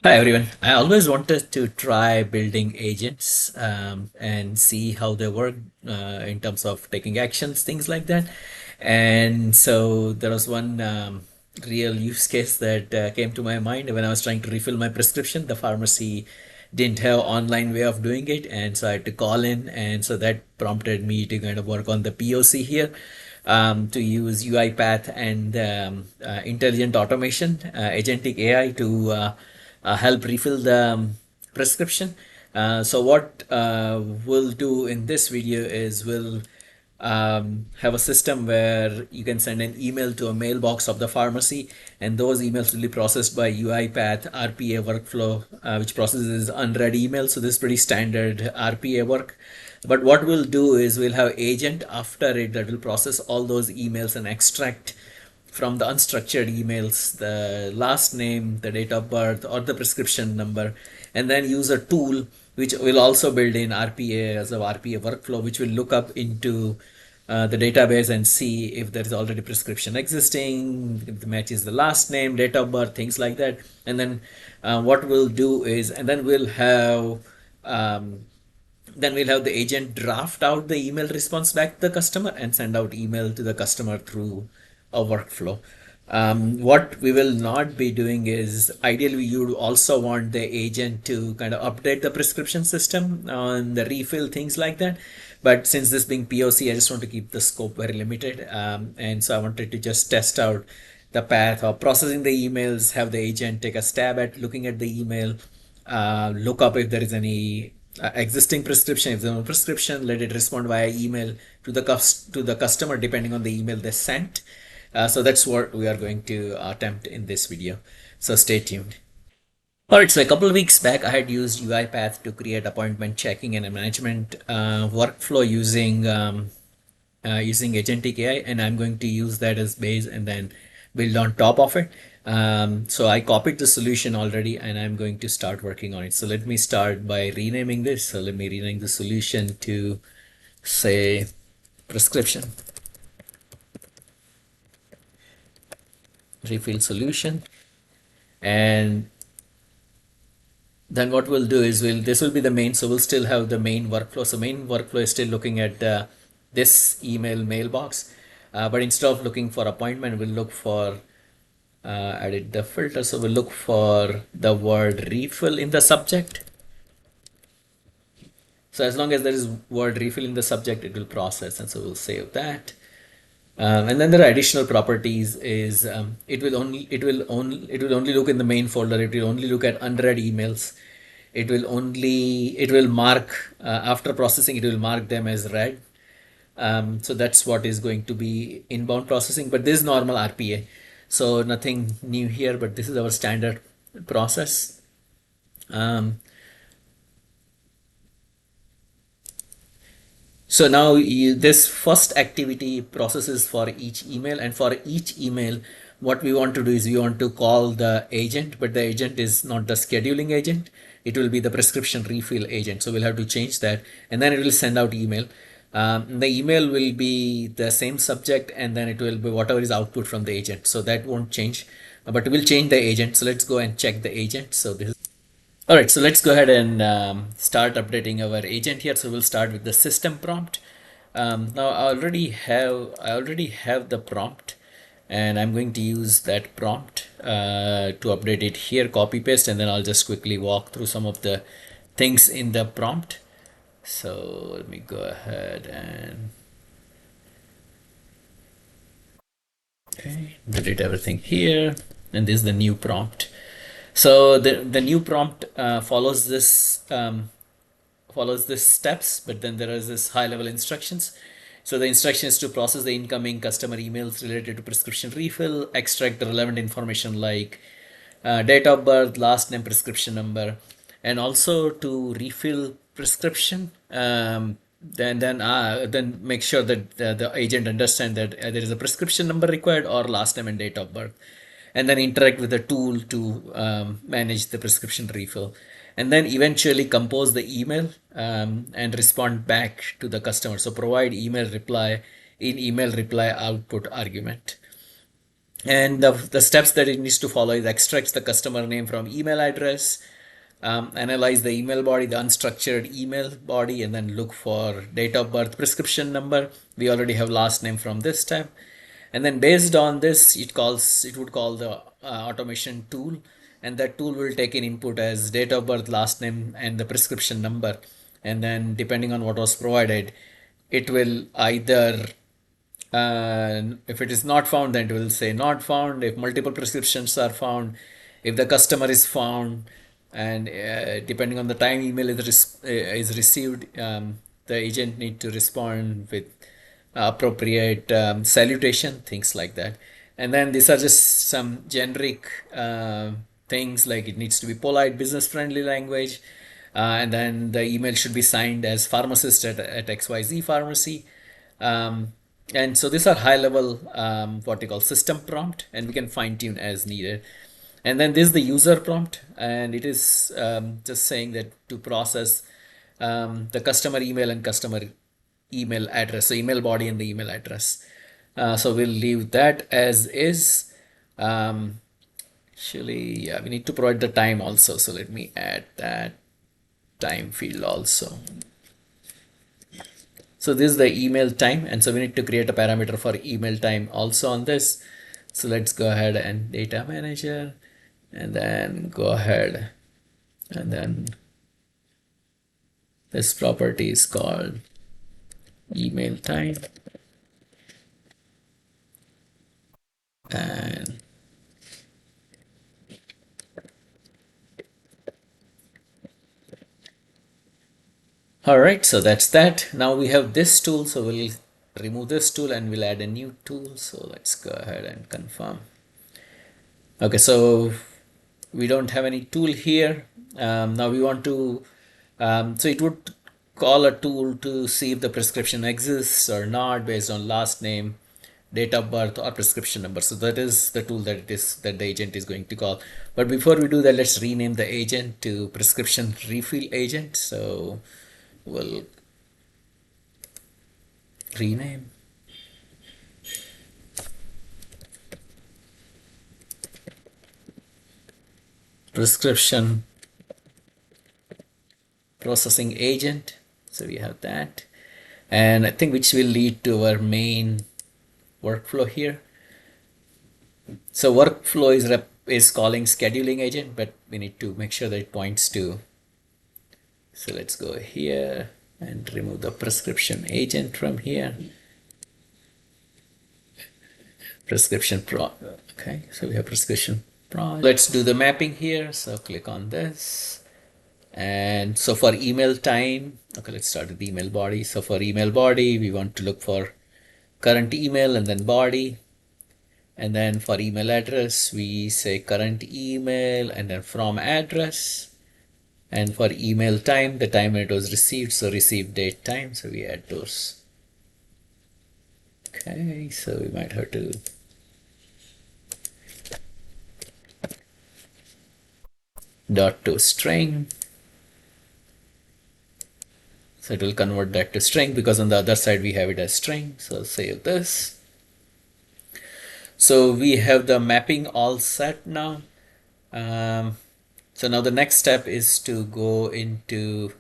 Hi everyone. I always wanted to try building agents and see how they work in terms of taking actions, things like that. And so there was one real use case that came to my mind when I was trying to refill my prescription. The pharmacy didn't have online way of doing it, and so I had to call in, and so that prompted me to kind of work on the POC here to use UiPath and intelligent automation, agentic AI to help refill the prescription. So what we'll do in this video is we'll have a system where you can send an email to a mailbox of the pharmacy, and those emails will be processed by UiPath RPA workflow, which processes unread emails. So this is pretty standard RPA work. But what we'll do is we'll have agent after it that will process all those emails and extract from the unstructured emails the last name, the date of birth, or the prescription number, and then use a tool which will also build in RPA as a RPA workflow, which will look up into the database and see if there is already prescription existing, if the match is the last name, date of birth, things like that. And then what we'll do is, and um, then we'll have the agent draft out the email response back to the customer and send out email to the customer through a workflow. What we will not be doing is ideally you also want the agent to kind of update the prescription system on the refill, things like that. But since this being POC, I just want to keep the scope very limited. And so I wanted to just test out the path of processing the emails, have the agent take a stab at looking at the email, look up if there is any existing prescription. If there's no prescription, let it respond via email to the customer depending on the email they sent. So that's what we are going to attempt in this video. So stay tuned. All right, so a couple of weeks back, I had used UiPath to create appointment checking and a management workflow using Agentic AI, and I'm going to use that as base and then build on top of it. So I copied the solution already, and I'm going to start working on it. So let me start by renaming this. So let me rename the solution to, say, prescription refill solution. And then what we'll do is this will be the main, so we'll still have the main workflow. So main workflow is still looking at this email mailbox, but instead of looking for appointment, we'll look for edit the filter. So we'll look for the word refill in the subject. So as long as there is word refill in the subject, it will process, and so we'll save that. And then there are additional properties. Is it will only look in the main folder. It will only look at unread emails. It will mark after processing. It will mark them as read. So that's what is going to be inbound processing. But this is normal RPA, so nothing new here. But this is our standard process. So now this first activity processes for each email, and for each email, what we want to do is we want to call the agent, but the agent is not the scheduling agent. It will be the prescription refill agent. So we'll have to change that, and then it will send out email. The email will be the same subject, and then it will be whatever is output from the agent. So that won't change, but we'll change the agent. So let's go and check the agent. So this is all right, so let's go ahead and start updating our agent here. So we'll start with the system prompt. Now I already have the prompt, and I'm going to use that prompt to update it here, copy paste, and then I'll just quickly walk through some of the things in the prompt. So let me go ahead and delete everything here, and this is the new prompt. So the new prompt follows this steps, but then there is this high level instructions. So the instruction is to process the incoming customer emails related to prescription refill, extract the relevant information like date of birth, last name, prescription number, and also to refill prescription. Then make sure that the agent understand that there is a prescription number required or last name and date of birth, and then interact with the tool to manage the prescription refill, and then eventually compose the email and respond back to the customer. So provide email reply in email reply output argument. And the steps that it needs to follow is extracts the customer name from email address, analyze the email body, the unstructured email body, and then look for date of birth, prescription number. We already have last name from this step. And then based on this, it would call the automation tool, and that tool will take an input as date of birth, last name, and the prescription number. And then depending on what was provided, it will either if it is not found, then it will say not found. If multiple prescriptions are found, if the customer is found, and depending on the time email is received, the agent need to respond with appropriate salutation, things like that. And then these are just some generic things, like it needs to be polite, business friendly language, and then the email should be signed as pharmacist at XYZ pharmacy. And so these are high level, what we call system prompt, and we can fine tune as needed. And then this is the user prompt, and it is just saying that to process the customer email and customer email address, so email body and the email address. So we'll leave that as is. Actually, yeah, we need to provide the time also. So let me add that time field also. So this is the email time, and so we need to create a parameter for email time also on this. So let's go ahead and data manager, and then go ahead, and then this property is called email time, and all right, so that's that. Now we have this tool, so we'll remove this tool and we'll add a new tool. So let's go ahead and confirm. Okay, so we don't have any tool here. Now we want to, so it would call a tool to see if the prescription exists or not based on last name, date of birth, or prescription number. So that is the tool that the agent is going to call. But before we do that, let's rename the agent to prescription refill agent. So we'll rename prescription processing agent. So we have that, and I think which will lead to our main workflow here. So workflow is calling scheduling agent, but we need to make sure that it points to. So let's go here and remove the prescription agent from here. Prescription pro. Okay, so we have prescription pro. Let's do the mapping here. So click on this. And so for email time, okay, let's start with the email body. So for email body, we want to look for current email and then body. And then for email address, we say current email and then from address. And for email time, the time when it was received, so receive date time. So we add those. Okay, so we might have to dot to string. So it will convert that to string because on the other side we have it as string. So save this. So we have the mapping all set now. So now the next step is to go into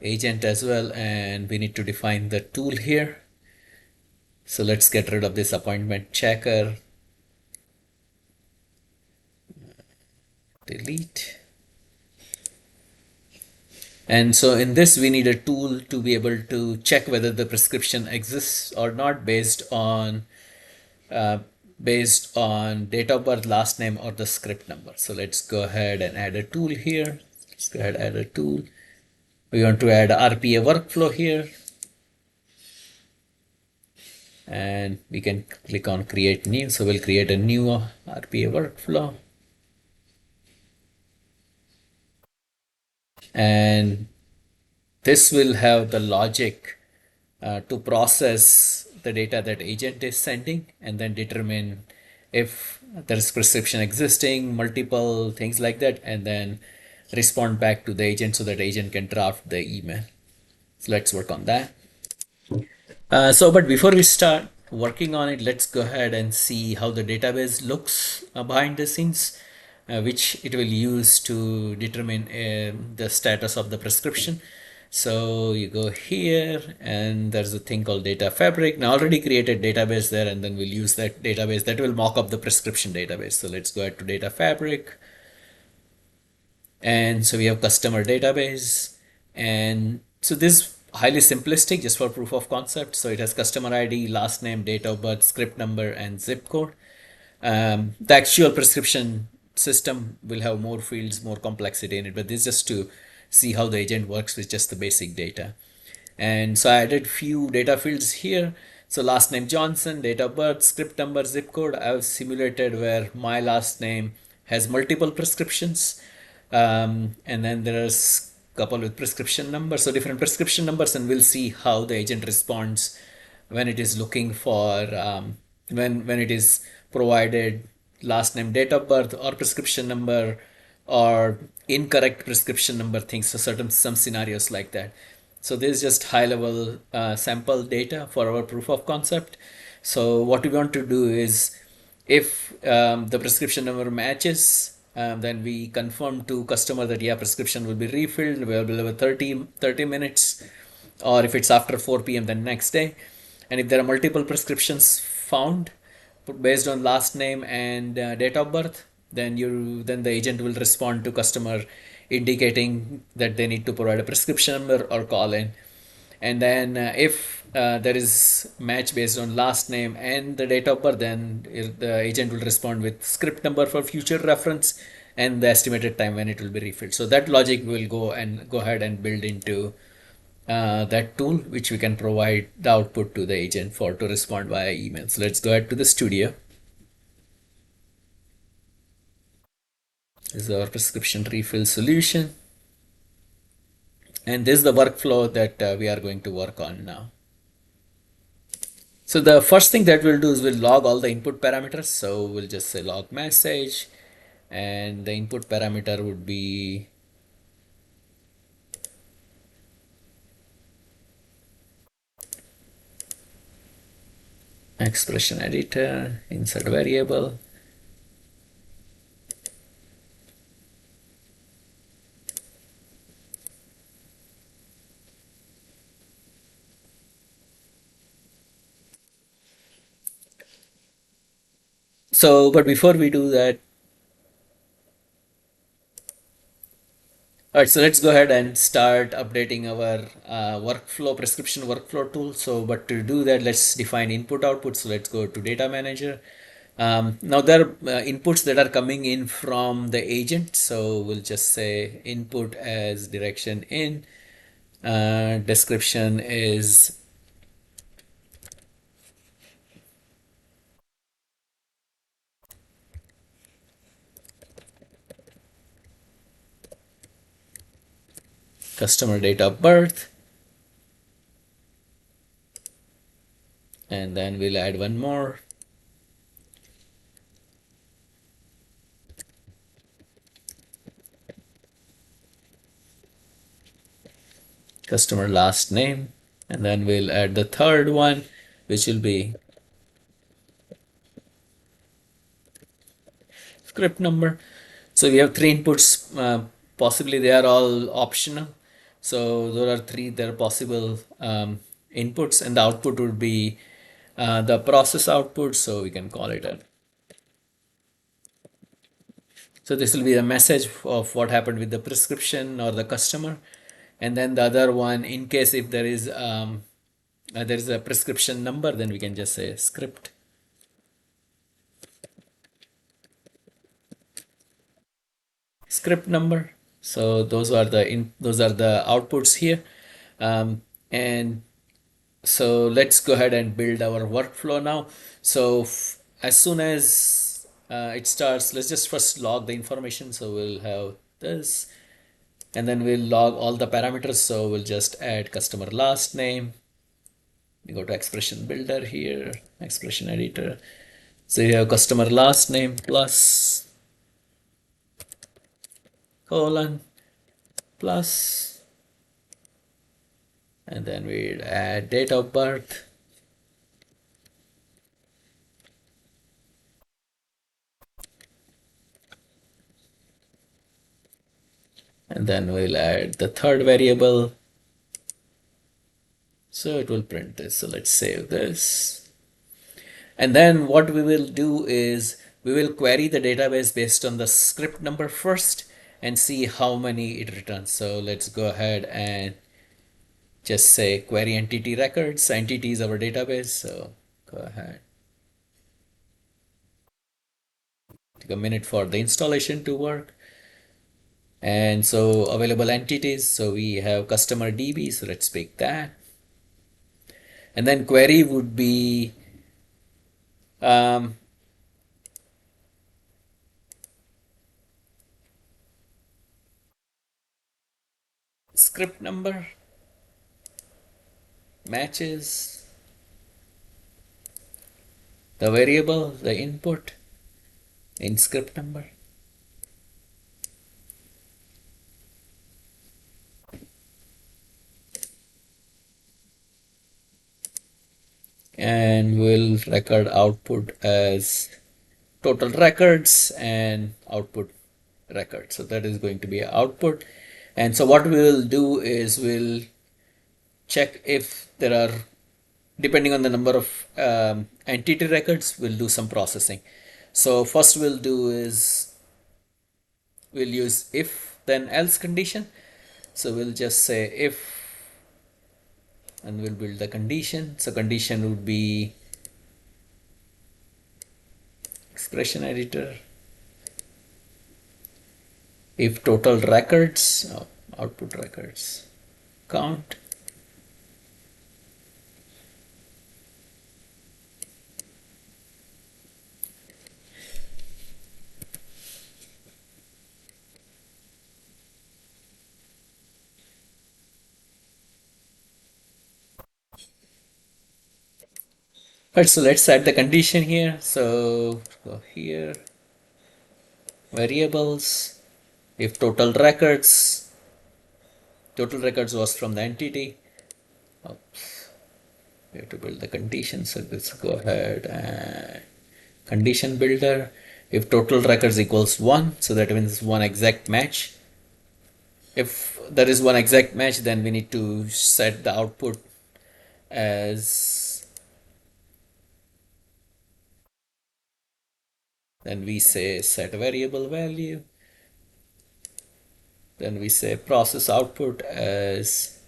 agent as well, and we need to define the tool here. So let's get rid of this appointment checker. Delete. And so in this, we need a tool to be able to check whether the prescription exists or not based on date of birth, last name, or the script number. So let's go ahead and add a tool here. Let's go ahead and add a tool. We want to add a RPA workflow here. And we can click on create new. So we'll create a new RPA workflow. And this will have the logic to process the data that agent is sending and then determine if there is prescription existing, multiple things like that, and then respond back to the agent so that agent can draft the email. So let's work on that. But before we start, working on it, let's go ahead and see how the database looks behind the scenes, which it will use to determine the status of the prescription. So you go here and there's a thing called data fabric. Now already created database there, and then we'll use that database that will mock up the prescription database. So let's go ahead to data fabric. And so we have customer database. And so this is highly simplistic just for proof of concept. So it has customer ID, last name, date of birth, script number, and zip code. The actual prescription system will have more fields, more complexity in it, but this is just to see how the agent works with just the basic data. And so I added few data fields here. So last name Johnson, date of birth, script number, zip code. I've simulated where my last name has multiple prescriptions. And then there's a couple with prescription numbers, so different prescription numbers, and we'll see how the agent responds when it is looking for when it is provided last name, date of birth, or prescription number, or incorrect prescription number things. So certain some scenarios like that. So this is just high level sample data for our proof of concept. So what we want to do is, if the prescription number matches, then we confirm to customer that yeah, prescription will be refilled available over 30 minutes, or if it's after 4 p.m. then next day. And if there are multiple prescriptions found based on last name and date of birth, then the agent will respond to customer indicating that they need to provide a prescription number or call in. And then if there is match based on last name and the date of birth, then the agent will respond with script number for future reference and the estimated time when it will be refilled. So that logic will go ahead and build into that tool, which we can provide the output to the agent for to respond via email. So let's go ahead to the studio. This is our prescription refill solution. And this is the workflow that we are going to work on now. So the first thing that we'll do is we'll log all the input parameters. So we'll just say log message, and the input parameter would be expression editor, insert variable. So, but before we do that, all right, so let's go ahead and start updating our prescription workflow tool. So, but to do that, let's define input output. So let's go to data manager. Now there are inputs that are coming in from the agent. So we'll just say input as direction in, description is customer date of birth, and then we'll add one more. Customer last name, and then we'll add the third one, which will be script number. So we have three inputs. Possibly they are all optional. So there are three. There are possible inputs, and the output would be the process output. So we can call it a. So this will be a message of what happened with the prescription or the customer, and then the other one, in case if there is a prescription number, then we can just say script. Script number. So those are the outputs here, and so let's go ahead and build our workflow now. So as soon as it starts, let's just first log the information. So we'll have this, and then we'll log all the parameters. So we'll just add customer last name. We go to expression builder here, expression editor. So you have customer last name plus colon plus, and then we'll add date of birth, And then we'll add the third variable. So it will print this. So let's save this. And then what we will do is we will query the database based on the script number first and see how many it returns. So let's go ahead and just say query entity records. Entity is our database. So go ahead. Take a minute for the installation to work. And so available entities. So we have customer DB. So let's pick that. And then query would be script number matches the variable, the input in script number. And we'll record output as total records and output record. So that is going to be output. And so what we will do is we'll check if there are, depending on the number of entity records, we'll do some processing. So first we'll do is we'll use if then else condition. So we'll just say if, and we'll build the condition. So condition would be expression editor. If total records, output records count, right, so let's add the condition here. So go here, variables, if total records was from the entity. Oops, we have to build the condition. So let's go ahead and condition builder. If total records equals 1, so that means one exact match. If there is one exact match, then we need to set the output as, then we say set variable value, then we say process output as,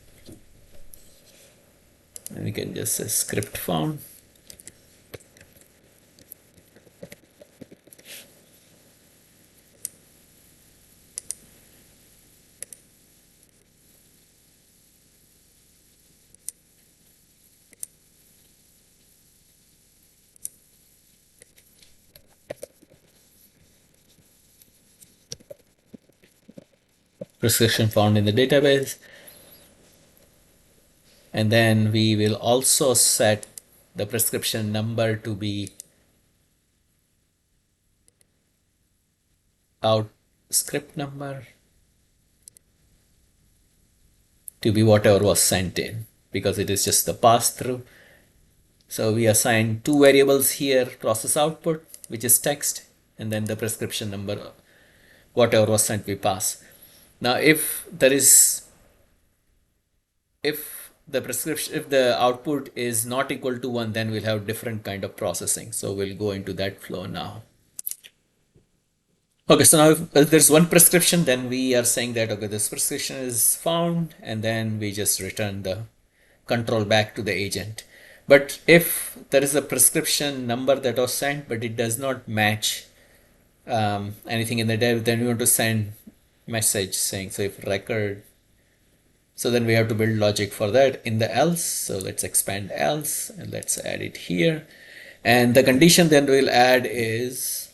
and we can just say script found. Prescription found in the database. And then we will also set the prescription number to be out script number to be whatever was sent in, because it is just the pass through. So we assign two variables here, process output, which is text, and then the prescription number, whatever was sent, we pass. Now if there is, if the output is not equal to 1, then we'll have different kind of processing. So we'll go into that flow now. Okay, so now if there's one prescription, then we are saying that, okay, this prescription is found, and then we just return the control back to the agent. But if there is a prescription number that was sent, but it does not match anything in the dev, then we want to send message saying, so if record, so then we have to build logic for that in the else. So let's expand else and let's add it here. And the condition then we'll add is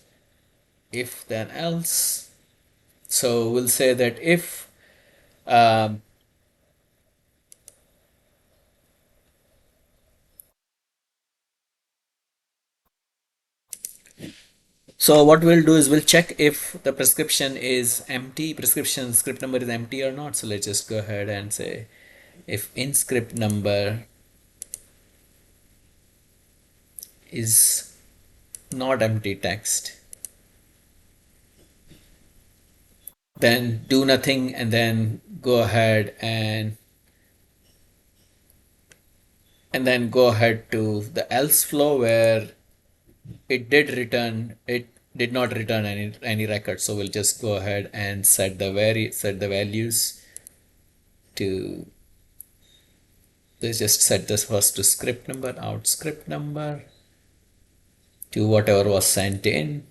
if then else. So we'll say that if so what we'll do is we'll check if the prescription is empty, prescription script number is empty or not. So let's just go ahead and say if in script number is not empty text, then do nothing, and then go ahead and then go ahead to the else flow where it did not return any record. So we'll just go ahead and set the values to, let's just set this first to script number, out script number, to whatever was sent in.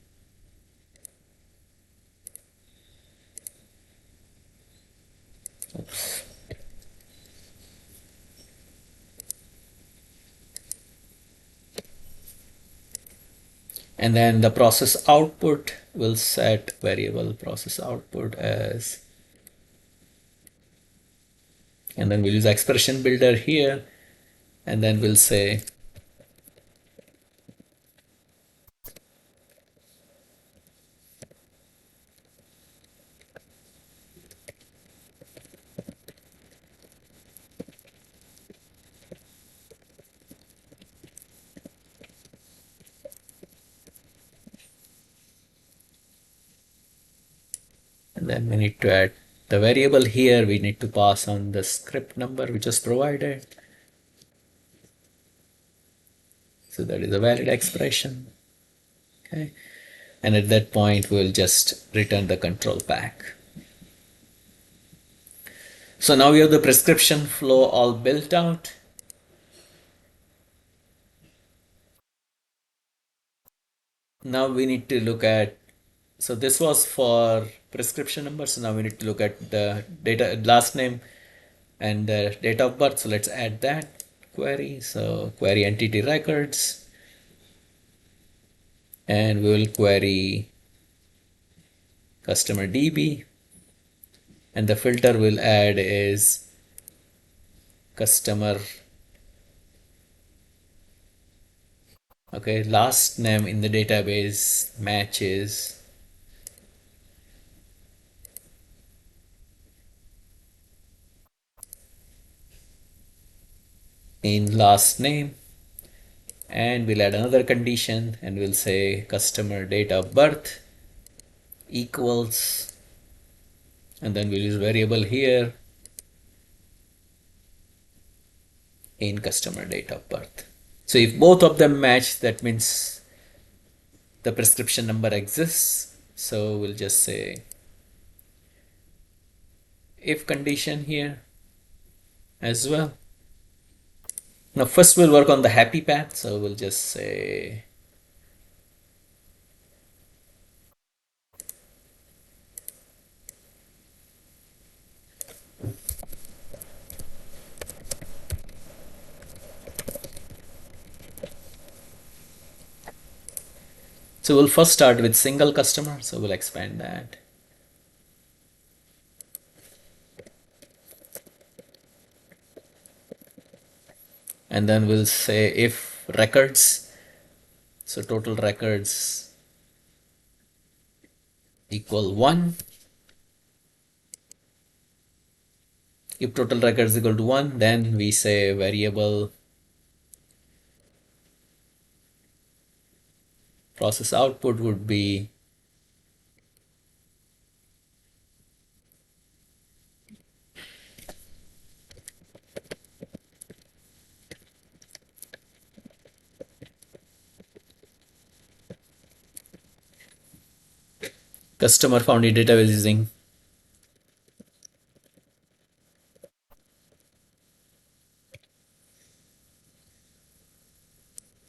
Oops. And then the process output will set variable process output as, and then we'll use expression builder here, and then we'll say and then we need to add the variable here. We need to pass on the script number which is provided. So that is a valid expression. Okay. And at that point, we'll just return the control back. So now we have the prescription flow all built out. Now we need to look at, so this was for prescription number. So now we need to look at the data, last name and the date of birth. So let's add that query. So query entity records, and we will query customer DB, and the filter we'll add is customer, okay, last name in the database matches in last name, and we'll add another condition and we'll say customer date of birth equals, and then we'll use variable here in customer date of birth. So if both of them match, that means the prescription number exists. So we'll just say if condition here as well. Now first we'll work on the happy path. So we'll just say so we'll first start with single customer. So we'll expand that. And then we'll say if records, so total records equal 1. If total records equal to 1, then we say variable process output would be customer found in database using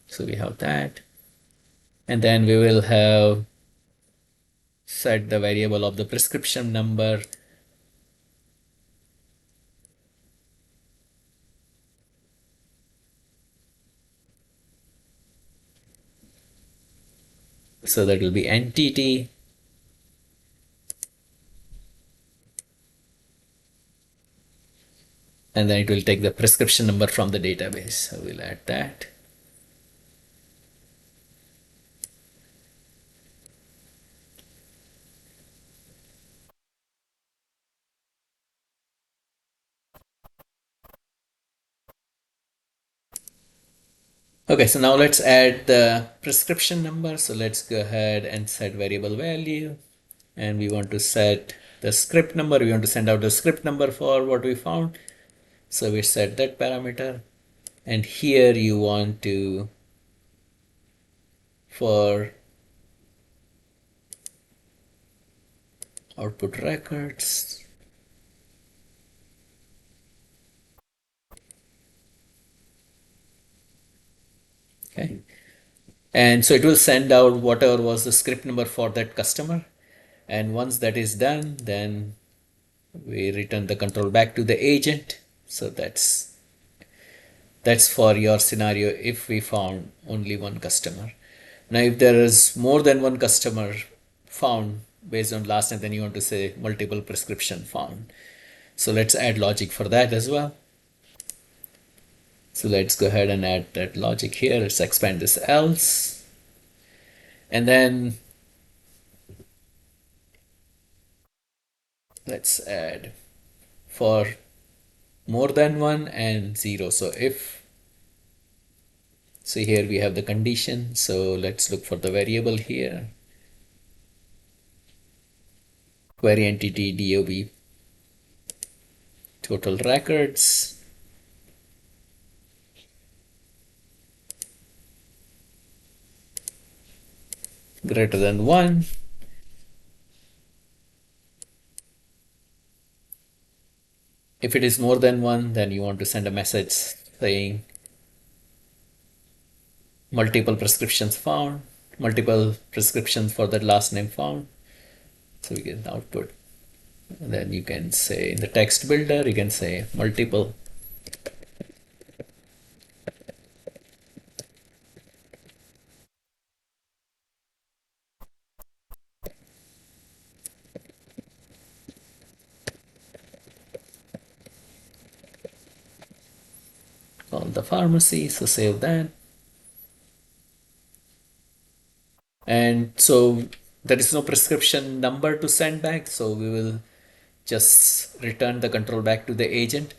so we have that, and then we will have set the variable of the prescription number so that will be entity, and then it will take the prescription number from the database. So we'll add that. Okay, so now let's add the prescription number. So let's go ahead and set variable value, and we want to set the script number. We want to send out the script number for what we found. So we set that parameter. And here you want to, for output records, okay. And so it will send out whatever was the script number for that customer. And once that is done, then we return the control back to the agent. So that's for your scenario if we found only one customer. Now, if there is more than one customer found based on last name, then you want to say multiple prescription found. So let's add logic for that as well. So let's go ahead and add that logic here. Let's expand this else. And then let's add for more than one and zero. So if, so here we have the condition. So let's look for the variable here. Query entity DOB total records greater than 1. If it is more than 1, then you want to send a message saying multiple prescriptions found, multiple prescriptions for that last name found. So we get the output. And then you can say in the text builder, you can say multiple. Call the pharmacy, so save that. And so there is no prescription number to send back, so we will just return the control back to the agent.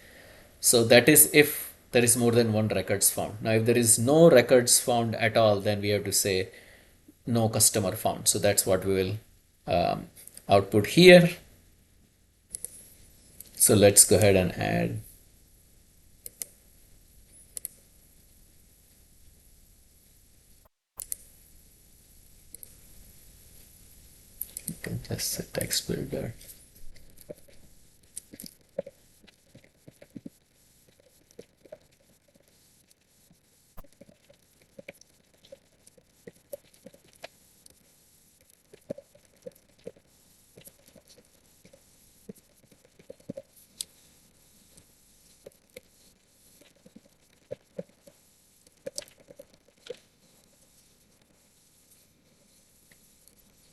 So that is if there is more than one records found. Now, if there is no records found at all, then we have to say no customer found. So that's what we will output here. So let's go ahead and add. You can just say text builder.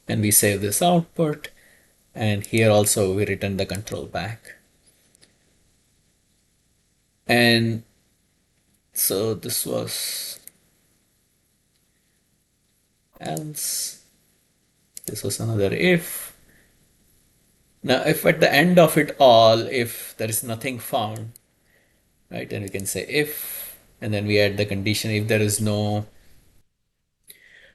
And we save this output, and here also we return the control back. And so this was else, this was another if. Now if at the end of it all, if there is nothing found, right, and we can say if, and then we add the condition if there is no.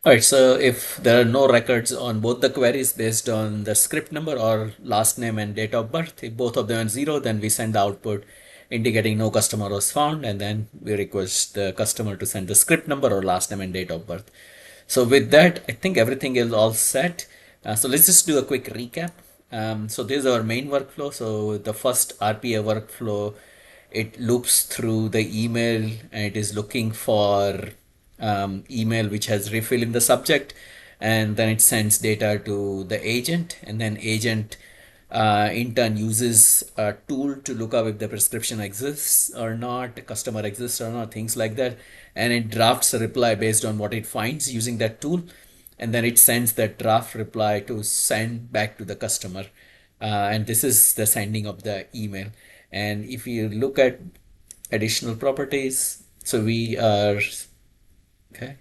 All right, so if there are no records on both the queries based on the script number or last name and date of birth, if both of them are 0, then we send the output indicating no customer was found, and then we request the customer to send the script number or last name and date of birth. So with that, I think everything is all set. So let's just do a quick recap. So this is our main workflow. So the first RPA workflow, it loops through the email and it is looking for email which has refill in the subject, and then it sends data to the agent, and then agent in turn uses a tool to look up if the prescription exists or not, customer exists or not, things like that, and it drafts a reply based on what it finds using that tool, and then it sends that draft reply to send back to the customer, and this is the sending of the email. And if you look at additional properties, so we are okay.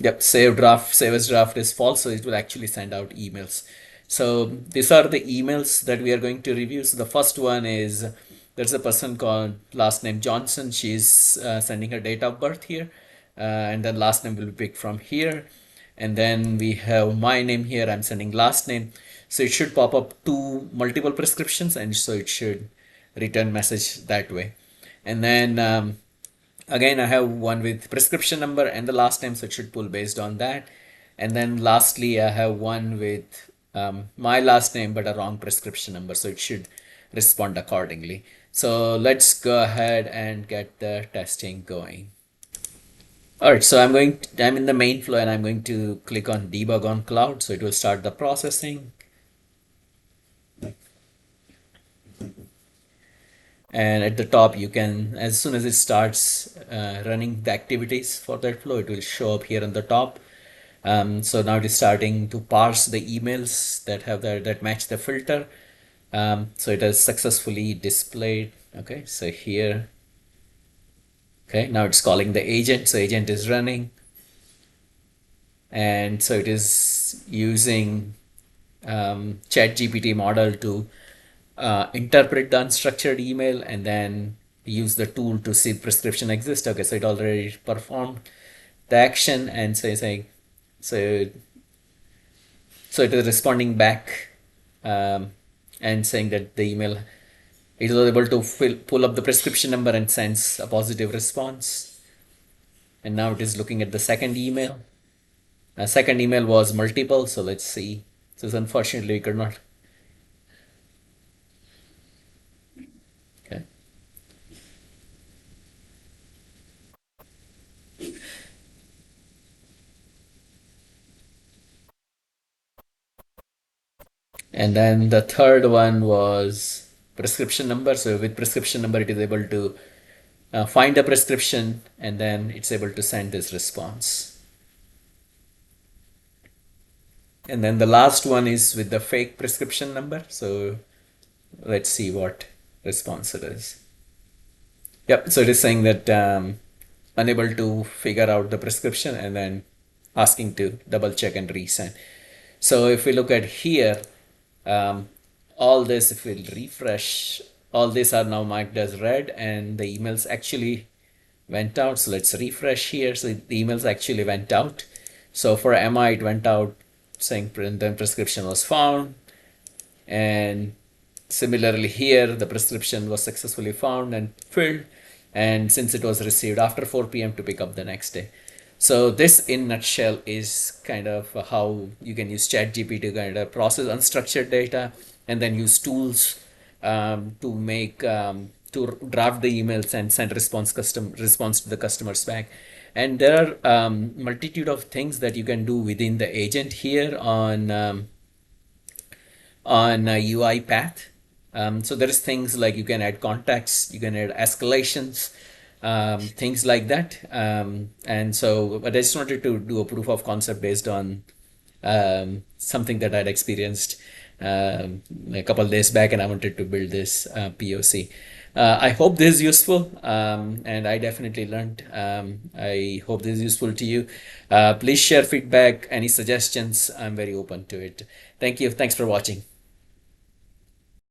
Yep, save as draft is false, so it will actually send out emails. So these are the emails that we are going to review. So the first one is there's a person called last name Johnson. She's sending her date of birth here, and then last name will be picked from here. And then we have my name here. I'm sending last name. So it should pop up two multiple prescriptions, and so it should return message that way. And then again, I have one with prescription number and the last name, so it should pull based on that. And then lastly, I have one with my last name but a wrong prescription number, so it should respond accordingly. So let's go ahead and get the testing going. All right, so I'm in the main flow and I'm going to click on debug on cloud, so it will start the processing. And at the top, you can, as soon as it starts running the activities for that flow, it will show up here on the top. So now it is starting to parse the emails that match the filter. So it has successfully displayed. Okay, so here, okay, now it's calling the agent. So agent is running, and so it is using ChatGPT model to interpret the unstructured email and then use the tool to see if prescription exists. Okay, so it already performed the action, and so it's saying, so so it is responding back and saying that the email, it was able to pull up the prescription number and sends a positive response. And now it is looking at the second email. Second email was multiple, so let's see. So unfortunately we could not. Okay. And then the third one was prescription number. So with prescription number, it is able to find a prescription, and then it's able to send this response. And then the last one is with the fake prescription number. So let's see what response it is. Yep, so it is saying that unable to figure out the prescription, and then asking to double check and resend. So if we look at here, all this, if we'll refresh, all these are now marked as red and the emails actually went out. So let's refresh here. So the emails actually went out. So for Emma, it went out saying the prescription was found. And similarly here, the prescription was successfully found and filled. And since it was received after 4 p.m. to pick up the next day. So this in nutshell is kind of how you can use ChatGPT to kind of process unstructured data and then use tools to make to draft the emails and send response to the customers back. And there are multitude of things that you can do within the agent here on UiPath. So there is things like you can add contacts, you can add escalations, things like that. And so, but I just wanted to do a proof of concept based on something that I'd experienced a couple of days back, and I wanted to build this POC. I hope this is useful, and I definitely learned. I hope this is useful to you. Please share feedback, any suggestions. I'm very open to it. Thank you. Thanks for watching.